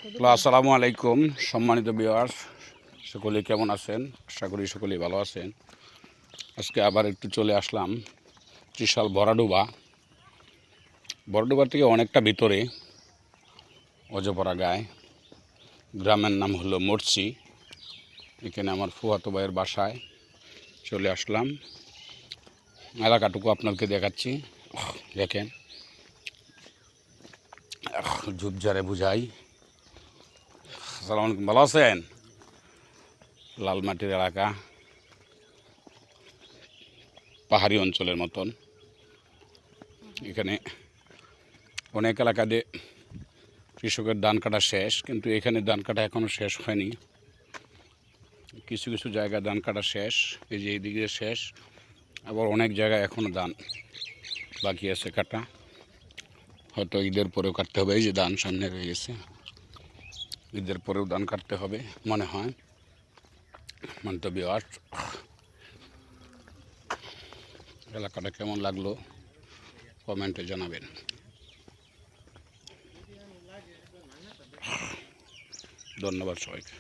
Hello, আসসালামু আলাইকুম সম্মানিত ভিউয়ার্স, সকলে কেমন আছেন? আশা করি সকলেই ভালো আছেন। আজকে আবার একটু চলে আসলাম ত্রিশাল বড়ডুবা থেকে অনেকটা ভিতরে অজপরা গায়ে। গ্রামের নাম হলো মরচি। এখানে আমার ফুফাতো ভাইয়ের বাসায় চলে আসলাম। এলাকাটুকু আপনাকে দেখাচ্ছি, দেখেন। ঝুপঝাড়ে বুঝাই। আসসালামু আলাইকুম, ভালো আছেন? লাল মাটির এলাকা, পাহাড়ি অঞ্চলের মতন। এখানে অনেক এলাকাতে কৃষকের ধান কাটা শেষ, কিন্তু এখানে ধান কাটা এখনও শেষ হয়নি। কিছু কিছু জায়গায় ধান কাটা শেষ, এই যে এইদিকে শেষ, আবার অনেক জায়গায় এখনও ধান বাকি আছে কাটা। হয়তো ঈদের পরেও কাটতে হবে। এই যে ধান সামনে রয়ে গেছে, ঈদের পরেও ধান কাটতে হবে মনে হয়। মন্তব্য এলাকাটা কেমন লাগলো কমেন্টে জানাবেন। ধন্যবাদ সবাইকে।